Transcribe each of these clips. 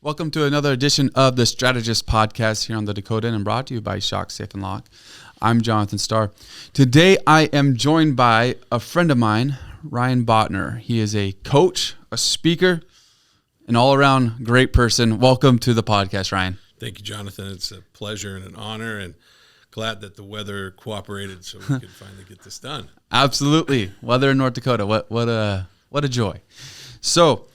Welcome to another edition of the Strategist podcast here on the Dakota and brought to you by Shock Safe and Lock. I'm Jonathan Starr. Today I am joined by a friend of mine, Ryan Botner. He is a coach, a speaker, an all-around great person. Welcome to the podcast, Ryan. Thank you, Jonathan. It's a pleasure and an honor, and glad that the weather cooperated so we could finally get this done. Absolutely. Weather in North Dakota. What a joy. So,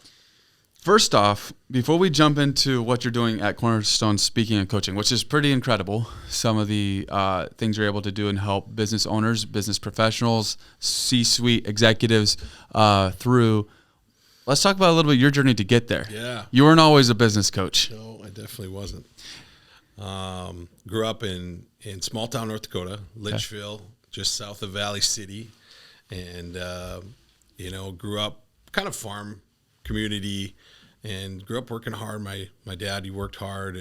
first off, before we jump into what you're doing at Cornerstone Speaking and Coaching, which is pretty incredible, some of the things you're able to do and help business owners, business professionals, C-suite executives through. Let's talk about a little bit your journey to get there. Yeah. You weren't always a business coach. No, I definitely wasn't. Grew up in small town North Dakota, Litchville, just south of Valley City, and grew up kind of farm community, and grew up working hard. My dad, he worked hard,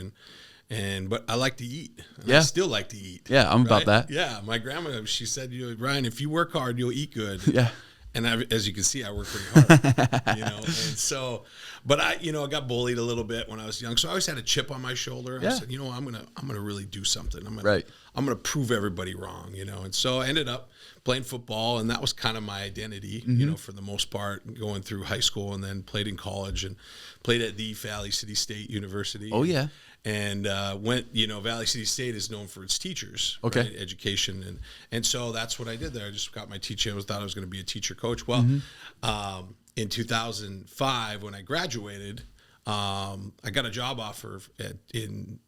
but I like to eat. And I still like to eat. Yeah, I'm about that. Yeah, my grandma, she said, Ryan, if you work hard, you'll eat good. Yeah. And as you can see, I work pretty hard, And so, but I got bullied a little bit when I was young. So I always had a chip on my shoulder. Yeah. I said, I'm gonna really do something. I'm Right. gonna prove everybody wrong, And so I ended up playing football, and that was kind of my identity, for the most part, going through high school, and then played in college and played at the Valley City State University. Oh, yeah. And Valley City State is known for its teachers, okay, right? Education, and so that's what I did there. I just got my teaching. I thought I was going to be a teacher coach. Well, in 2005, when I graduated, I got a job offer in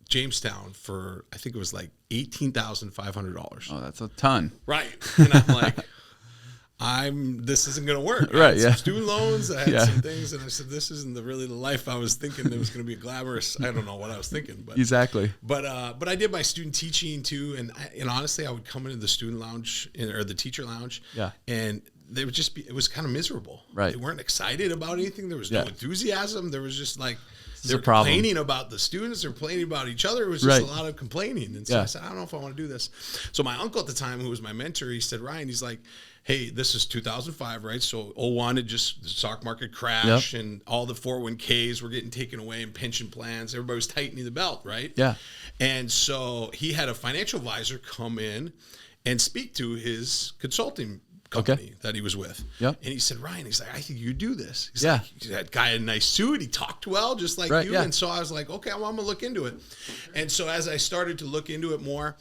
Jamestown for, I think it was like $18,500. Oh, that's a ton, right? And I'm like, this isn't going to work. Right, yeah. Some student loans, I had some things, and I said, this isn't really the life I was thinking. It was going to be glamorous. I don't know what I was thinking, but exactly. But I did my student teaching too, and honestly, I would come into the student lounge or the teacher lounge, and they would just be. It was kind of miserable. Right. They weren't excited about anything. There was no enthusiasm. There was just like. They're complaining about the students. They're complaining about each other. It was just a lot of complaining. And so I said, I don't know if I want to do this. So my uncle at the time, who was my mentor, he said, Ryan, he's like, hey, this is 2005, right? So 01 had just, the stock market crashed and all the 401ks were getting taken away and pension plans. Everybody was tightening the belt, right? Yeah. And so he had a financial advisor come in and speak to his consulting company that he was with. Yep. And he said, Ryan, he's like, I think you do this. He's like, that guy had a nice suit. He talked well, just like you. Yeah. And so I was like, okay, well, I'm going to look into it. And so as I started to look into it more,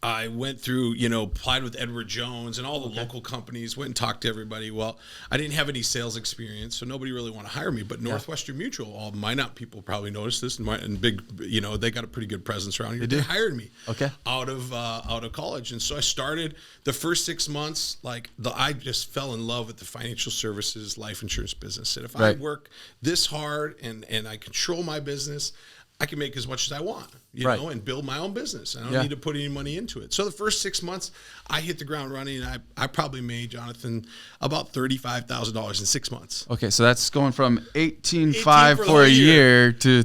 I went through, applied with Edward Jones and all the local companies, went and talked to everybody. Well, I didn't have any sales experience, so nobody really wanted to hire me. But Northwestern Mutual, all Minot people probably noticed this, and big, they got a pretty good presence around here. They hired me out of college. And so I started the first 6 months, I just fell in love with the financial services, life insurance business. And if I work this hard and I control my business, I can make as much as I want, and build my own business. I don't need to put any money into it. So the first 6 months, I hit the ground running. And I probably made, Jonathan, about $35,000 in 6 months. Okay, so that's going from $18,500 for a year to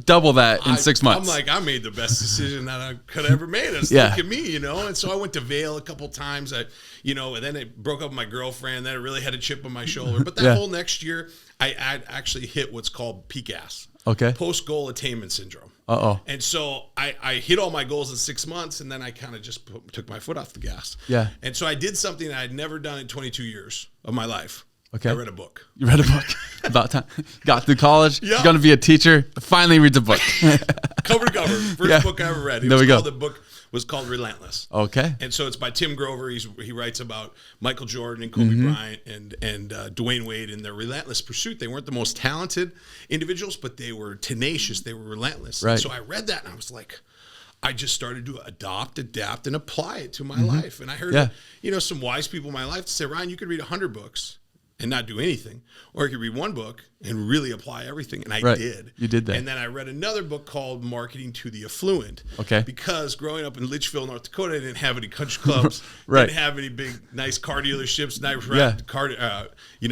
double that in 6 months. I'm like, I made the best decision that I could have ever made. Look at me, And so I went to Vail a couple times. And then I broke up with my girlfriend. Then I really had a chip on my shoulder. But that whole next year, I actually hit what's called PGAS. Okay. Post-goal attainment syndrome. Uh-oh. And so I hit all my goals in 6 months, and then I kind of just took my foot off the gas. Yeah. And so I did something that I'd never done in 22 years of my life. Okay. I read a book. You read a book? About time. Got through college. Yeah. You're going to be a teacher. Finally reads a book. Cover to cover. First book I ever read. The book was called Relentless. Okay. And so it's by Tim Grover. He writes about Michael Jordan and Kobe Bryant and Dwayne Wade in their relentless pursuit. They weren't the most talented individuals, but they were tenacious. They were relentless. Right. And so I read that and I was like, I just started to adopt, adapt, and apply it to my life. And I heard, some wise people in my life say, Ryan, you could read 100 books and not do anything, or I could read one book and really apply everything. And I did. You did that. And then I read another book called Marketing to the Affluent. Okay. Because growing up in Litchville, North Dakota, I didn't have any country clubs. Didn't have any big, nice car dealerships,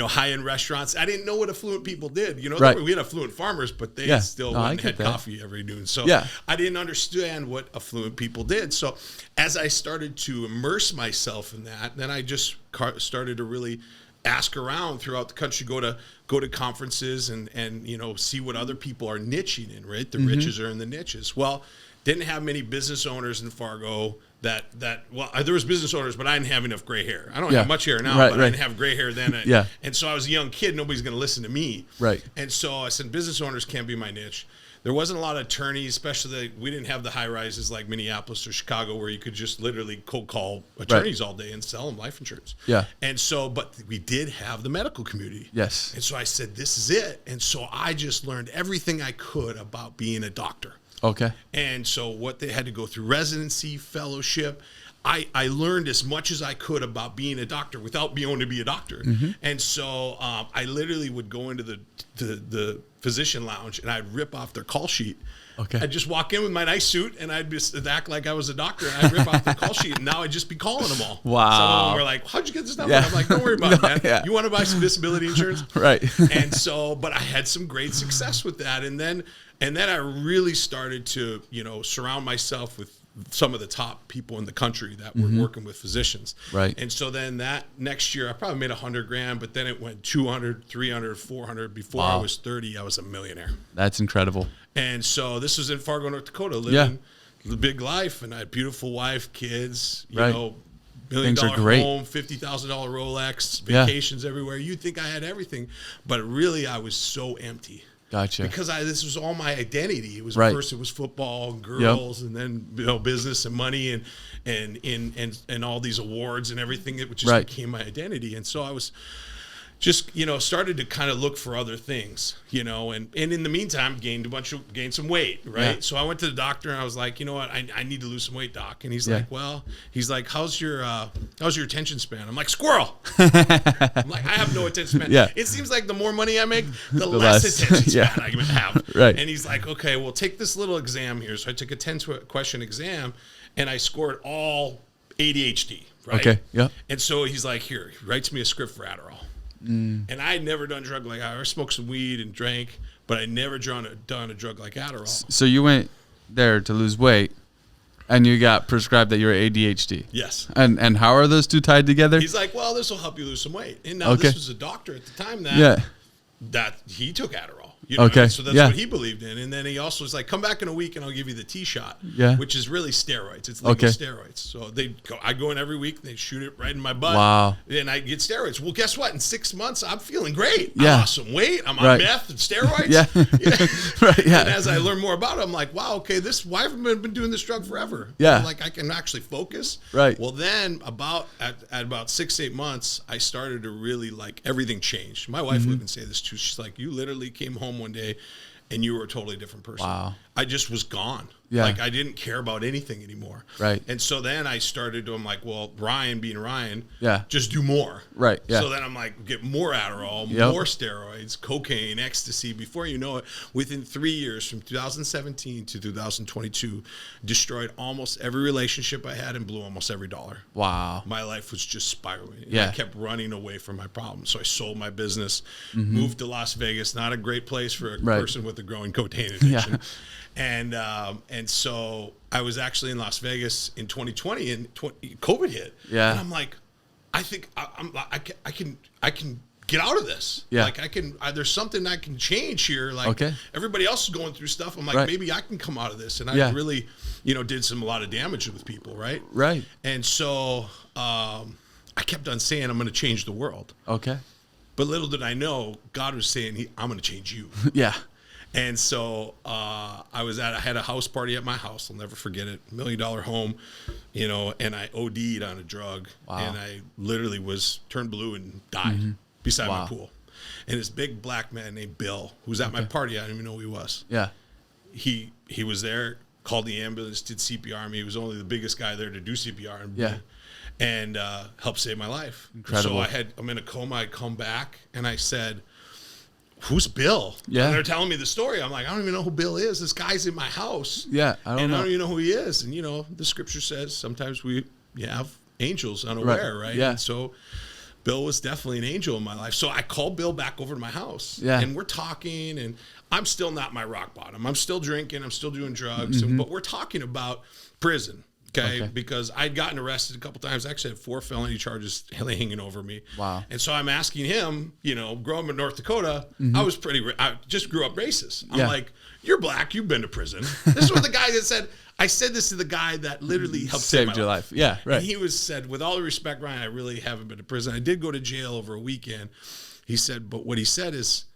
high-end restaurants. I didn't know what affluent people did. We had affluent farmers, but they still went and had coffee every noon. So I didn't understand what affluent people did. So as I started to immerse myself in that, then I just started to really ask around throughout the country, go to conferences and see what other people are niching in, right? The riches are in the niches. Well, didn't have many business owners in Fargo that there was business owners, but I didn't have enough gray hair. I don't have much hair now, but I didn't have gray hair then. And so I was a young kid. Nobody's going to listen to me. Right. And so I said, business owners can't be my niche. There wasn't a lot of attorneys, especially we didn't have the high rises like Minneapolis or Chicago where you could just literally cold call attorneys all day and sell them life insurance. Yeah. And so, but we did have the medical community. Yes. And so I said, this is it. And so I just learned everything I could about being a doctor. Okay. And so what they had to go through residency, fellowship. I learned as much as I could about being a doctor without being able to be a doctor. And so I literally would go into the physician lounge and I'd rip off their call sheet. Okay. I'd just walk in with my nice suit and I'd just act like I was a doctor and I'd rip off the call sheet and now I'd just be calling them all. Wow. Some of them were like, how'd you get this number? I'm like, don't worry about it, man. Yeah. You want to buy some disability insurance? Right. And so, but I had some great success with that. And then I really started to, surround myself with some of the top people in the country that were working with physicians. Right. And so then that next year I probably made $100,000, but then it went 200, 300, 400. Before I was 30, I was a millionaire. That's incredible. And so this was in Fargo, North Dakota, living the big life. And I had a beautiful wife, kids, you know, $1 million home, $50,000 Rolex, vacations everywhere. You'd think I had everything, but really I was so empty. Gotcha. Because this was all my identity. It was first it was football and girls, and then business and money and all these awards and everything, which just became my identity. And so I was just started to kind of look for other things, and in the meantime gained some weight, right? Yeah. So I went to the doctor and I was like, you know what, I need to lose some weight, doc. And he's like, how's your attention span? I'm like, squirrel. I'm like, I have no attention span. It seems like the more money I make, the less attention span I have. Right. And he's like, okay, well, take this little exam here. So I took a 10-question exam and I scored all ADHD, right? Okay. Yeah. And so he's like, here, he writes me a script for Adderall. And I had never done a drug like Adderall. I smoked some weed and drank, but I never done a drug like Adderall. So you went there to lose weight, and you got prescribed that you're ADHD. Yes. And how are those two tied together? He's like, well, this will help you lose some weight. And now this was a doctor at the time that he took Adderall. So that's what he believed in. And then he also was like, come back in a week and I'll give you the T-shot, which is really steroids. It's legal steroids. So I go in every week, they shoot it right in my butt. Wow. And I get steroids. Well, guess what? In 6 months, I'm feeling great. Yeah. I lost some weight. I'm on meth and steroids. And as I learn more about it, I'm like, wow, okay, why have I been doing this drug forever? Yeah. Like I can actually focus. Right. Well, then at about 6-8 months, I started to really everything changed. My wife would even say this too. She's like, you literally came home one day and you were a totally different person. Wow. I just was gone. Yeah. Like I didn't care about anything anymore. Right. And so then I started to, I'm like, well, Ryan being Ryan, just do more. Right. Yeah. So then I'm like, get more Adderall, more steroids, cocaine, ecstasy. Before you know it, within 3 years, from 2017 to 2022, destroyed almost every relationship I had and blew almost every dollar. Wow. My life was just spiraling. Yeah. I kept running away from my problems. So I sold my business, moved to Las Vegas, not a great place for a person with a growing cocaine addiction. And so I was actually in Las Vegas in 2020 and COVID hit. Yeah. And I'm like, I think I can get out of this. Yeah. Like there's something I can change here. Like everybody else is going through stuff. I'm like, maybe I can come out of this. And I really, did a lot of damage with people. Right. Right. And so, I kept on saying, I'm going to change the world. Okay. But little did I know, God was saying, I'm going to change you. Yeah. And so I had a house party at my house. I'll never forget it. $1 million home, and I OD'd on a drug. Wow. And I literally turned blue and died beside my pool. And this big black man named Bill, who was at my party, I didn't even know who he was. Yeah. He was there, called the ambulance, did CPR on me. He was only the biggest guy there to do CPR on me. And helped save my life. Incredible. So I'm in a coma. I come back and I said, who's Bill? Yeah. And they're telling me the story. I'm like, I don't even know who Bill is. This guy's in my house. Yeah, I don't know. I don't even know who he is. And, the scripture says sometimes we have angels unaware, right? Yeah. And so Bill was definitely an angel in my life. So I called Bill back over to my house. Yeah. And we're talking, and I'm still not my rock bottom. I'm still drinking. I'm still doing drugs. But we're talking about prison. Okay? Because I'd gotten arrested a couple times. I actually had 4 felony charges hanging over me. Wow. And so I'm asking him, growing up in North Dakota, I just grew up racist. I'm like, you're black, you've been to prison. This is what the guy that said, I said this to the guy that literally helped save your life. Yeah, right. And he said, with all the respect, Ryan, I really haven't been to prison. I did go to jail over a weekend. He said, but what he said is,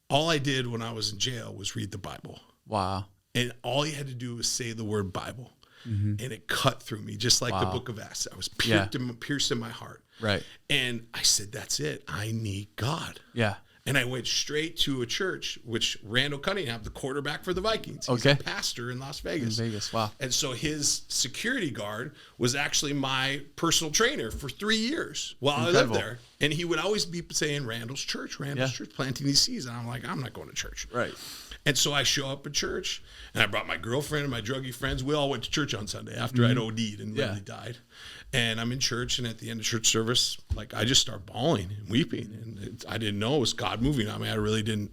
all I did when I was in jail was read the Bible. Wow. And all he had to do was say the word Bible. And it cut through me, just like the book of Acts. I was pierced in my heart. Right. And I said, that's it. I need God. Yeah. And I went straight to a church, which Randall Cunningham, the quarterback for the Vikings, he's a pastor in Las Vegas. In Vegas, wow. And so his security guard was actually my personal trainer for 3 years while I lived there. And he would always be saying, Randall's church, planting these seeds. And I'm like, I'm not going to church. Right. And so I show up at church, and I brought my girlfriend and my druggy friends. We all went to church on Sunday after I'd OD'd and really died. And I'm in church, and at the end of church service, like, I just start bawling and weeping. And I didn't know it was God moving on me. I really didn't.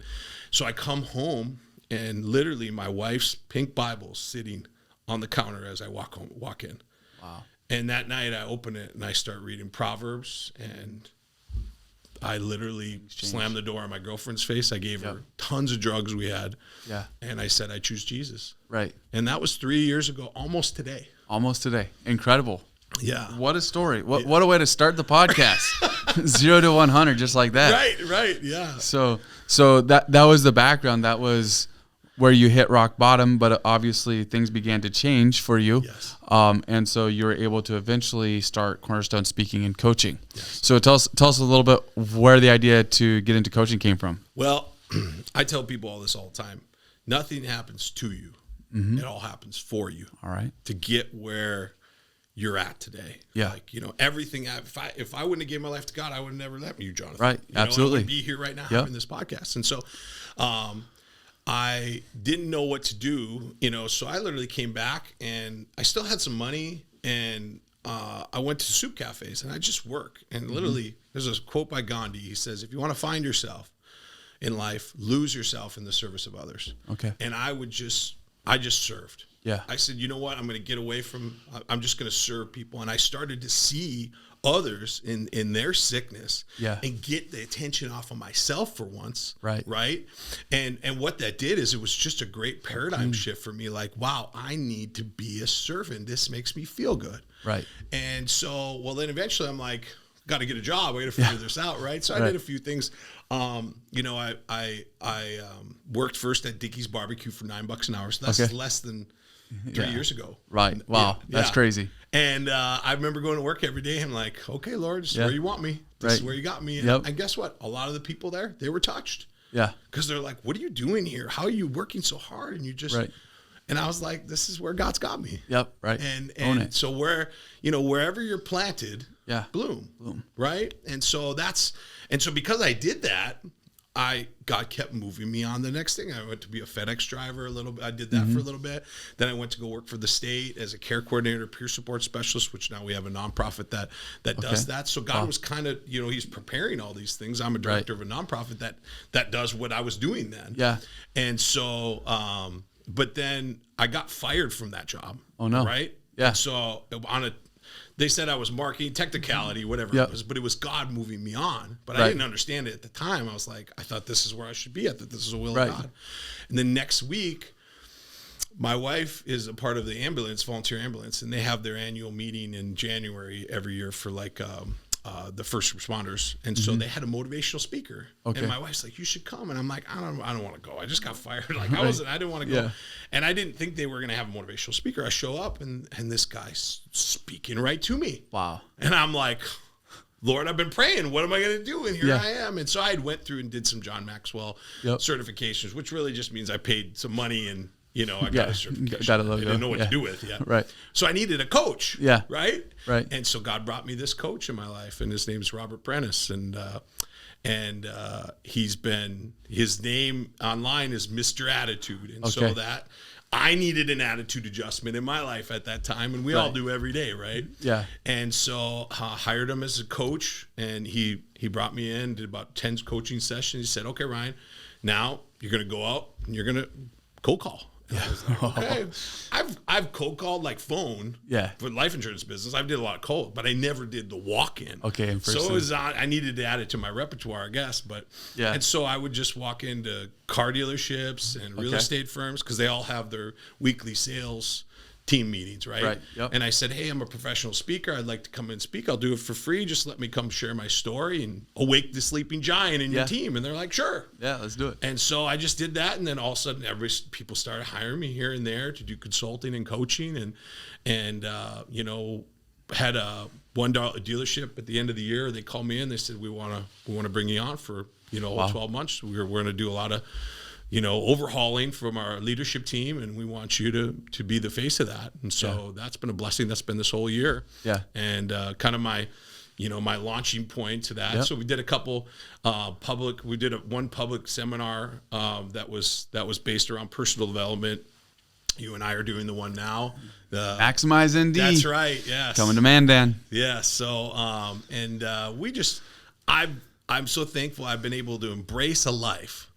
So I come home, and literally my wife's pink Bible sitting on the counter as I walk in. Wow. And that night I open it, and I start reading Proverbs, and I literally slammed the door on my girlfriend's face. I gave her tons of drugs we had. Yeah. And I said, I choose Jesus. Right. And that was 3 years ago, almost today. Almost today. Incredible. Yeah. What a story. What a way to start the podcast. 0 to 100, just like that. Right. Yeah. So that was the background. That was where you hit rock bottom, but obviously things began to change for you. Yes. And so you were able to eventually start Cornerstone Speaking and Coaching. Yes. So tell us a little bit where the idea to get into coaching came from. Well, I tell people all this all the time. Nothing happens to you. It all happens for you. All right. To get where you're at today. Yeah. Like, everything, if I wouldn't have gave my life to God, I would have never let you, Jonathan. Right. Absolutely. I would be here right now having this podcast. And so, I didn't know what to do, so I literally came back, and I still had some money, and I went to soup cafes, and I just work. And literally, there's a quote by Gandhi. He says, if you want to find yourself in life, lose yourself in the service of others. Okay. And I just served. Yeah. I said, you know what? I'm going to get away from, I'm just going to serve people. And I started to see others in their sickness and get the attention off of myself for once. Right. And what that did is it was just a great paradigm shift for me. Like, wow, I need to be a servant. This makes me feel good. Right. And so, then eventually I'm like, got to get a job. I got to figure this out. Right. So I did a few things. I worked first at Dickie's Barbecue for $9 an hour. So that's less than 3 years ago. Right. Wow. That's crazy. And I remember going to work every day. And I'm like, okay, Lord, this is where you want me. This is where you got me. And guess what? A lot of the people there, they were touched. Yeah. Because they're like, what are you doing here? How are you working so hard? And you just, and I was like, this is where God's got me. Yep. Right. And so wherever you're planted, bloom. Right. And so because I did that, God kept moving me on the next thing. I went to be a FedEx driver a little bit. I did that for a little bit. Then I went to go work for the state as a care coordinator, peer support specialist, which now we have a nonprofit that does that. So God was kind of, he's preparing all these things. I'm a director of a nonprofit that does what I was doing then. Yeah. And so, but then I got fired from that job. Oh no. Right. Yeah. And so they said I was marketing, technicality, whatever it was, but it was God moving me on. But I didn't understand it at the time. I was like, I thought this is where I should be. I thought this is the will of God. And then next week, my wife is a part of the ambulance, volunteer ambulance, and they have their annual meeting in January every year for the first responders. And so they had a motivational speaker. And my wife's like, you should come. And I'm like, I don't want to go. I just got fired. Like I didn't want to go. And I didn't think they were going to have a motivational speaker. I show up and this guy's speaking right to me. Wow. And I'm like, Lord, I've been praying. What am I going to do? And here I am. And so I went through and did some John Maxwell certifications, which really just means I paid some money and I got a certification. I didn't know what to do with yet. Right. So I needed a coach. Yeah. Right. Right. And so God brought me this coach in my life, and his name's Robert Prentice, and his name online is Mr. Attitude, and so that I needed an attitude adjustment in my life at that time, and we all do every day, right? Yeah. And so hired him as a coach, and he brought me in, did about 10 coaching sessions. He said, "Okay, Ryan, now you're going to go out and you're going to cold call." And I was like, okay. I've cold called like phone. Yeah. For life insurance business. I did a lot of cold, but I never did the walk-in. Okay. In person. So it was I needed to add it to my repertoire, I guess. But yeah. And so I would just walk into car dealerships and real estate firms because they all have their weekly sales team meetings, right? Right. Yep. And I said, hey, I'm a professional speaker. I'd like to come and speak. I'll do it for free. Just let me come share my story and awake the sleeping giant in your team. And they're like, sure. Yeah, let's do it. And so I just did that. And then all of a sudden, people started hiring me here and there to do consulting and coaching. And you know, had a $1 dealership at the end of the year. They called me in. They said, we want to bring you on for, 12 months. We're going to do a lot of, overhauling from our leadership team, and we want you to be the face of that. And so that's been a blessing. That's been this whole year. Yeah. And kind of my launching point to that. Yep. So we did a couple one public seminar that was based around personal development. You and I are doing the one now. Maximize ND. That's right. Yes. Coming to Mandan. Yeah. So I'm so thankful I've been able to embrace a life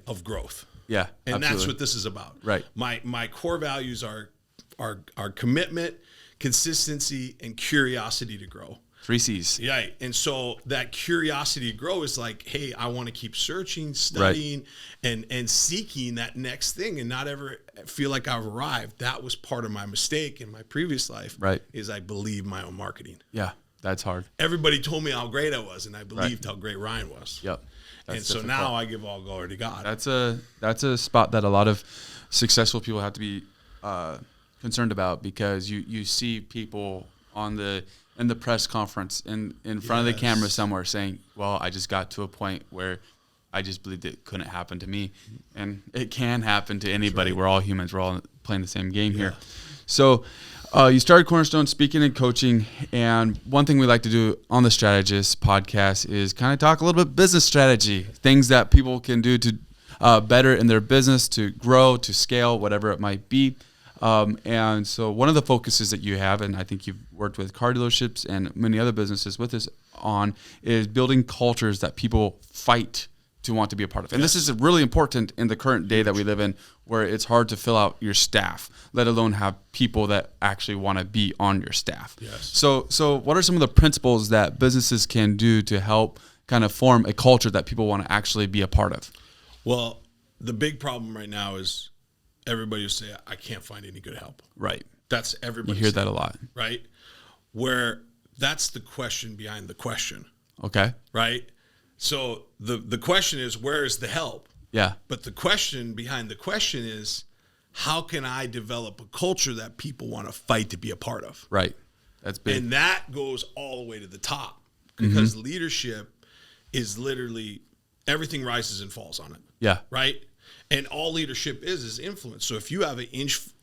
of growth. Yeah. And absolutely. that's what this is about. Right. My core values are commitment, consistency, and curiosity to grow. 3 C's. Yeah. And so that curiosity to grow is like, hey, I want to keep searching, studying, and seeking that next thing and not ever feel like I've arrived. That was part of my mistake in my previous life. Right. Is I believed my own marketing. Yeah. That's hard. Everybody told me how great I was, and I believed how great Ryan was. Yep. That's and so difficult. Now I give all glory to God. That's a spot that a lot of successful people have to be concerned about, because you see people in the press conference in front of the camera somewhere saying, well, I just got to a point where I just believed it couldn't happen to me. And it can happen to anybody. Right. We're all humans. We're all playing the same game here. So you started Cornerstone speaking and coaching, and one thing we like to do on the Strategist podcast is kind of talk a little bit business strategy, things that people can do to better in their business, to grow, to scale, whatever it might be. And so one of the focuses that you have, and I think you've worked with car dealerships and many other businesses with this on, is building cultures that people fight to want to be a part of. And this is really important in the current day that we live in, where it's hard to fill out your staff, let alone have people that actually want to be on your staff. Yes. So what are some of the principles that businesses can do to help kind of form a culture that people want to actually be a part of? Well, the big problem right now is everybody will say, I can't find any good help. Right. That's everybody. You hear that a lot. Right. Where that's the question behind the question. Okay. Right. So the question is, where is the help? Yeah. But the question behind the question is, how can I develop a culture that people want to fight to be a part of? Right. That's big. And that goes all the way to the top, because leadership is literally everything rises and falls on it. Yeah. Right. And all leadership is influence. So if you have an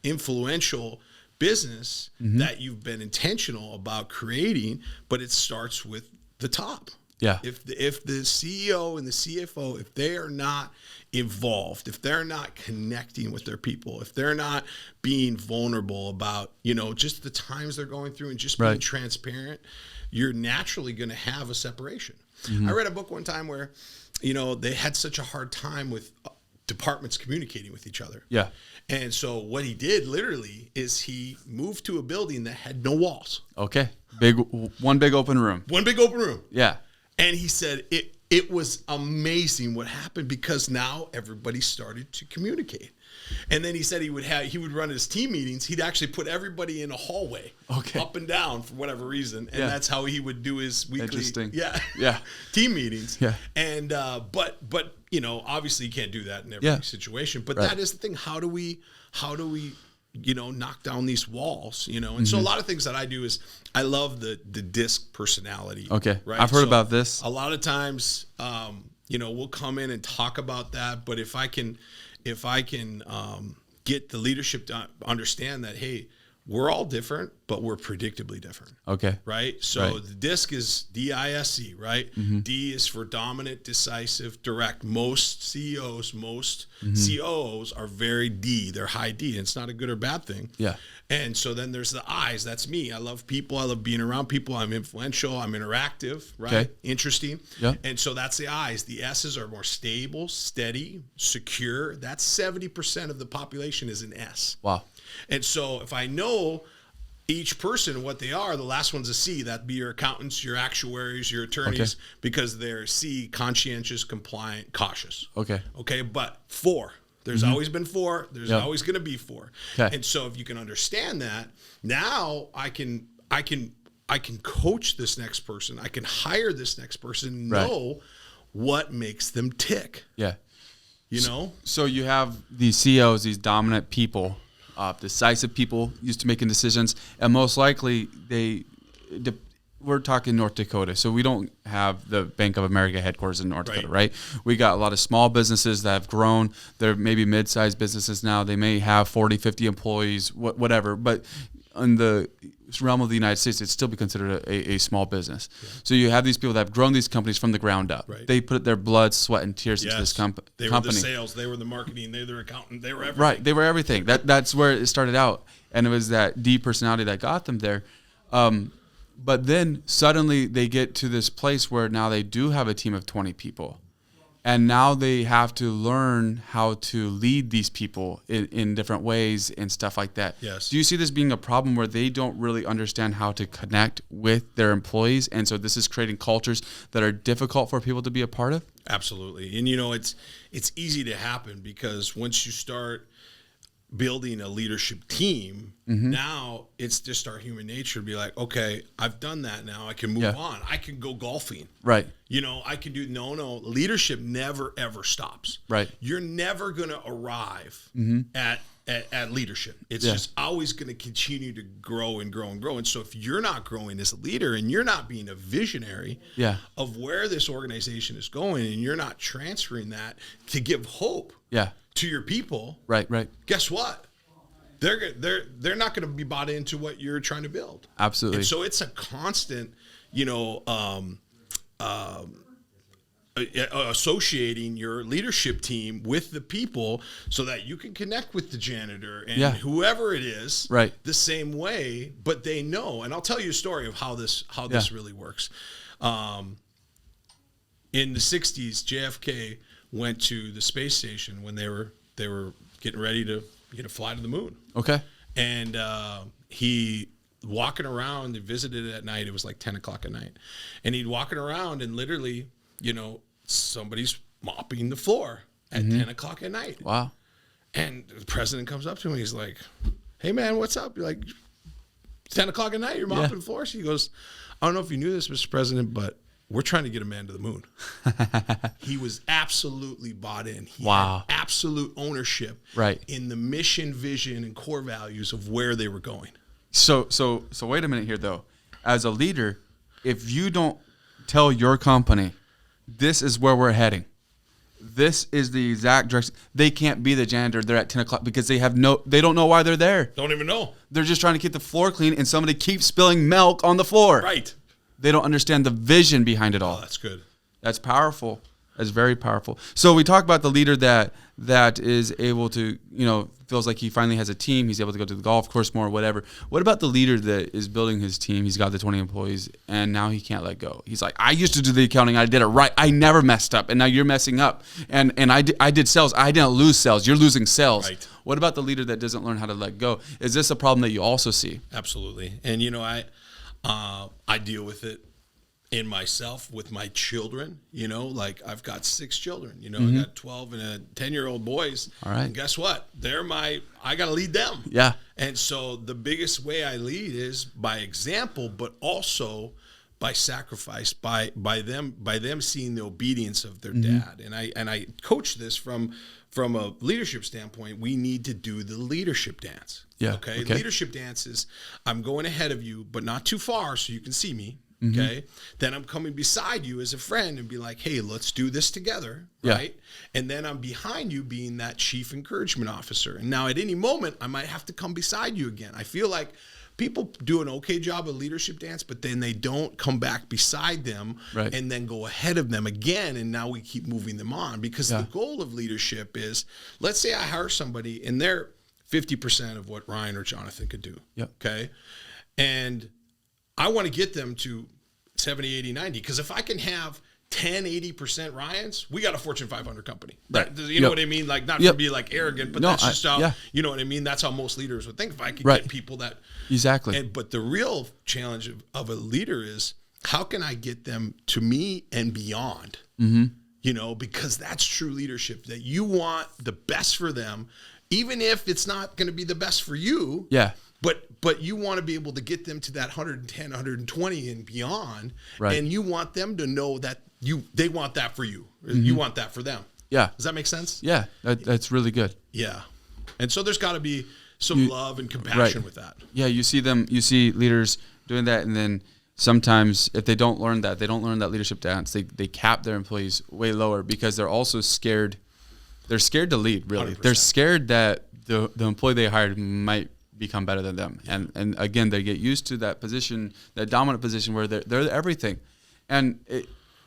influential business that you've been intentional about creating, but it starts with the top. Yeah. If the CEO and the CFO, if they are not involved, if they're not connecting with their people, if they're not being vulnerable about, just the times they're going through and just being transparent, you're naturally going to have a separation. I read a book one time where, they had such a hard time with departments communicating with each other. Yeah. And so what he did literally is he moved to a building that had no walls. Okay. One big open room. One big open room. Yeah. And he said it was amazing what happened, because now everybody started to communicate. And then he said he would run his team meetings. He'd actually put everybody in a hallway, up and down for whatever reason, and that's how he would do his weekly team meetings. Yeah. And but obviously you can't do that in every situation. But that is the thing. How do we knock down these walls? And so a lot of things that I do is I love the DISC personality. Okay. Right? I've heard about this. A lot of times, we'll come in and talk about that. But if I can get the leadership to understand that, hey, we're all different, but we're predictably different. Okay. Right? So the DISC is DISC, right? D is for dominant, decisive, direct. Most CEOs, most COOs are very D. They're high D. And it's not a good or bad thing. Yeah. And so then there's the I's. That's me. I love people. I love being around people. I'm influential. I'm interactive, right? Okay. Interesting. Yeah. And so that's the I's. The S's are more stable, steady, secure. That's 70% of the population is an S. Wow. And so if I know each person what they are, the last one's a C. That'd be your accountants, your actuaries, your attorneys, because they're C, conscientious, compliant, cautious. Okay. Okay, but 4. There's always been 4. There's always going to be 4. Okay. And so if you can understand that, now I can coach this next person. I can hire this next person, know what makes them tick. Yeah. You know? So you have these CEOs, these dominant people, decisive people used to making decisions, and most likely we're talking North Dakota, so we don't have the Bank of America headquarters in North Dakota, right? We got a lot of small businesses that have grown. They're maybe mid-sized businesses now. They may have 40, 50 employees, whatever, but in the realm of the United States, it'd still be considered a small business. Yeah. So you have these people that have grown these companies from the ground up. Right. They put their blood, sweat, and tears into this company. They were the sales, they were the marketing, they were the accountant, they were everything. Right, they were everything. That's where it started out, and it was that D personality that got them there. But then suddenly they get to this place where now they do have a team of 20 people. And now they have to learn how to lead these people in different ways and stuff like that. Yes. Do you see this being a problem where they don't really understand how to connect with their employees? And so this is creating cultures that are difficult for people to be a part of? Absolutely. And, it's easy to happen because once you start building a leadership team, now it's just our human nature to be like, okay, I've done that now. I can move on. I can go golfing. Right. I can do, leadership never, ever stops. Right. You're never going to arrive at leadership. It's just always going to continue to grow and grow and grow. And so if you're not growing as a leader and you're not being a visionary of where this organization is going and you're not transferring that to give hope to your people, right. guess what? They're not going to be bought into what you're trying to build. Absolutely. And so it's a constant, associating your leadership team with the people so that you can connect with the janitor and whoever it is the same way, but they know. And I'll tell you a story of how this really works. In the 60s, JFK went to the space station when they were getting ready to fly to the moon. Okay. And he walking around, they visited it at night. It was like 10 o'clock at night. And he'd walking around and literally, somebody's mopping the floor at 10 o'clock at night. Wow. And the president comes up to him. He's like, hey, man, what's up? You're like, 10 o'clock at night, you're mopping the floor? So he goes, I don't know if you knew this, Mr. President, but we're trying to get a man to the moon. He was absolutely bought in. He had absolute ownership in the mission, vision, and core values of where they were going. So wait a minute here, though. As a leader, if you don't tell your company, this is where we're heading, this is the exact direction, they can't be the janitor there at 10 o'clock because they don't know why they're there. Don't even know. They're just trying to keep the floor clean and somebody keeps spilling milk on the floor. Right. They don't understand the vision behind it all. Oh, that's good. That's powerful. That's very powerful. So we talk about the leader that is able to, feels like he finally has a team. He's able to go to the golf course more, whatever. What about the leader that is building his team? He's got the 20 employees, and now he can't let go. He's like, I used to do the accounting. I did it right. I never messed up, and now you're messing up. And I did sales. I didn't lose sales. You're losing sales. Right. What about the leader that doesn't learn how to let go? Is this a problem that you also see? Absolutely. And, I deal with it in myself with my children, like I've got 6 children, I got 12 and a 10-year-old boys. All right. And guess what? I got to lead them. Yeah. And so the biggest way I lead is by example, but also by sacrifice, by them seeing the obedience of their dad. And I coach this from a leadership standpoint. We need to do the leadership dance. Yeah. Okay. Leadership dance is I'm going ahead of you, but not too far so you can see me. Okay. Then I'm coming beside you as a friend and be like, hey, let's do this together. Right. And then I'm behind you being that chief encouragement officer. And now at any moment, I might have to come beside you again. I feel like people do an okay job of leadership dance, but then they don't come back beside them and then go ahead of them again. And now we keep moving them on, because the goal of leadership is, let's say I hire somebody and they're 50% of what Ryan or Jonathan could do. Okay. And I want to get them to 70, 80, 90. Because if I can have 10, 80% Ryans, we got a Fortune 500 company. You know what I mean? Like, not to be like arrogant, but that's just how, you know what I mean? That's how most leaders would think. If I could get people that. Exactly. But the real challenge of a leader is, how can I get them to me and beyond? You know, because that's true leadership, that you want the best for them, even if it's not going to be the best for you. But you want to be able to get them to that 110, 120 and beyond. And you want them to know that they want that for you. You want that for them. Does that make sense? That's really good. And so there's got to be some love and compassion with that. You see leaders doing that, and then sometimes if they don't learn that leadership dance, they cap their employees way lower, because they're also scared. They're scared to lead, really. 100%. They're scared that the employee they hired might become better than them. And again, they get used to that position, that dominant position where they're everything. And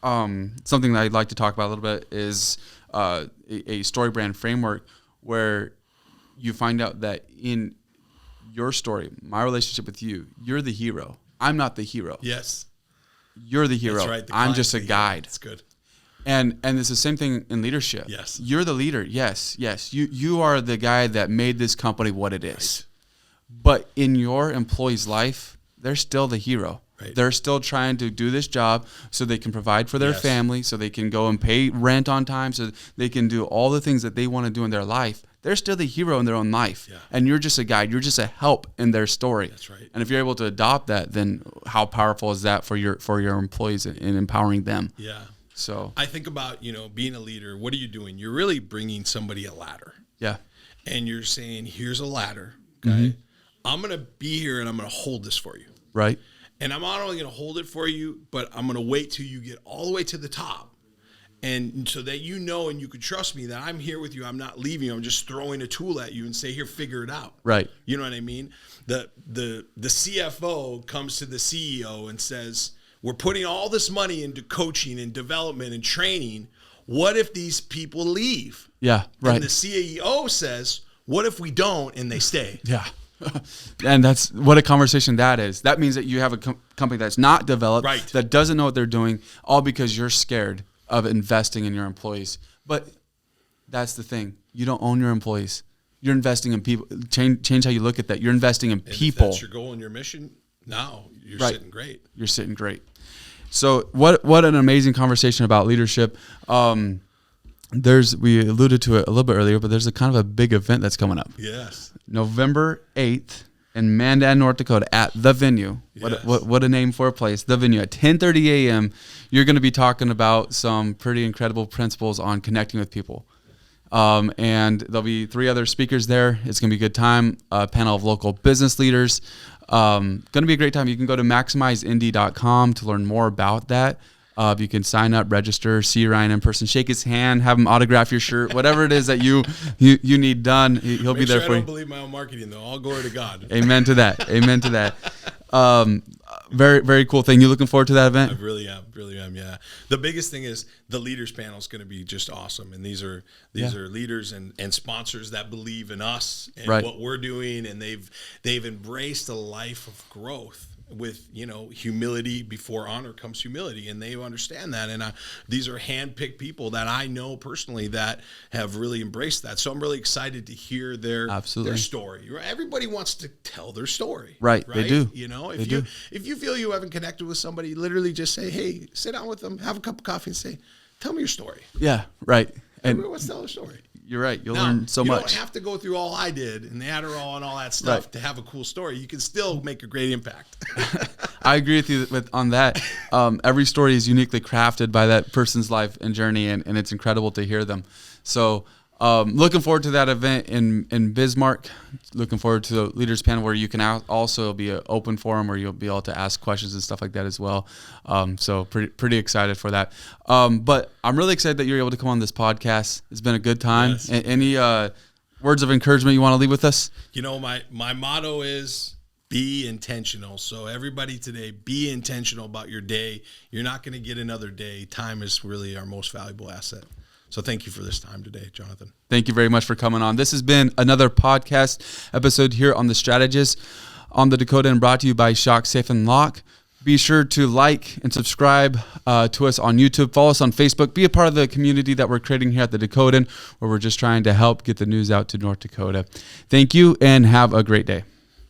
something that I'd like to talk about a little bit is a story brand framework, where you find out that in your story, my relationship with you, you're the hero. I'm not the hero. You're the hero. That's right. I'm just a guide. That's good. And it's the same thing in leadership. You're the leader. Yes. You are the guy that made this company what it is. But in your employee's life, they're still the hero. They're still trying to do this job so they can provide for their family, so they can go and pay rent on time, so they can do all the things that they want to do in their life. They're still the hero in their own life. And you're just a guide. You're just a help in their story. That's right. And if you're able to adopt that, then how powerful is that for your employees in empowering them? So I think about, being a leader. What are you doing? You're really bringing somebody a ladder. And you're saying, here's a ladder. Okay. I'm going to be here and I'm going to hold this for you. And I'm not only going to hold it for you, but I'm going to wait till you get all the way to the top. And so that you know, and you can trust me that I'm here with you. I'm not leaving you. I'm just throwing a tool at you and say, here, figure it out. You know what I mean? The CFO comes to the CEO and says, we're putting all this money into coaching and development and training. What if these people leave? And the CEO says, what if we don't and they stay? And that's what a conversation that is. That means that you have a company that's not developed, that doesn't know what they're doing, all because you're scared of investing in your employees. But that's the thing. You don't own your employees. You're investing in people. Change how you look at that. You're investing in people. If that's your goal and your mission, now you're sitting great. You're sitting great. So what an amazing conversation about leadership. We alluded to it a little bit earlier, but there's a kind of a big event that's coming up. November 8th in Mandan, North Dakota, at The Venue. What a name for a place. The Venue at 10:30 a.m. You're going to be talking about some pretty incredible principles on connecting with people. And there'll be 3 other speakers there. It's going to be a good time. A panel of local business leaders. Going to be a great time. You can go to maximizeindy.com to learn more about that. You can sign up, register, see Ryan in person, shake his hand, have him autograph your shirt, whatever it is that you need done. He'll be there for you. I don't believe my own marketing, though. All glory to God. Amen to that. Amen to that. Very, very cool thing. You looking forward to that event? I really am. Yeah. The biggest thing is the leaders panel is going to be just awesome. And these are leaders and sponsors that believe in us and what we're doing. And they've embraced a life of growth with, humility. Before honor comes humility, and they understand that. And these are handpicked people that I know personally that have really embraced that. So I'm really excited to hear their story. Everybody wants to tell their story. Right? They do. If you feel you haven't connected with somebody, literally just say, hey, sit down with them, have a cup of coffee, and say, tell me your story. Right. Everyone wants to tell their story. You're right. You'll learn so much. You don't have to go through all I did and the Adderall and all that stuff to have a cool story. You can still make a great impact. I agree with you on that. Every story is uniquely crafted by that person's life and journey, and it's incredible to hear them. So Looking forward to that event in Bismarck. Looking forward to the leaders panel where you can also be an open forum where you'll be able to ask questions and stuff like that as well. So pretty excited for that. But I'm really excited that you're able to come on this podcast. It's been a good time. Yes. Any words of encouragement you want to leave with us? You know, my motto is be intentional. So everybody today, be intentional about your day. You're not going to get another day. Time is really our most valuable asset. So thank you for this time today, Jonathan. Thank you very much for coming on. This has been another podcast episode here on The Strategist on the Dakota and brought to you by Shock, Safe, and Lock. Be sure to like and subscribe to us on YouTube. Follow us on Facebook. Be a part of the community that we're creating here at the Dakotan, where we're just trying to help get the news out to North Dakota. Thank you and have a great day.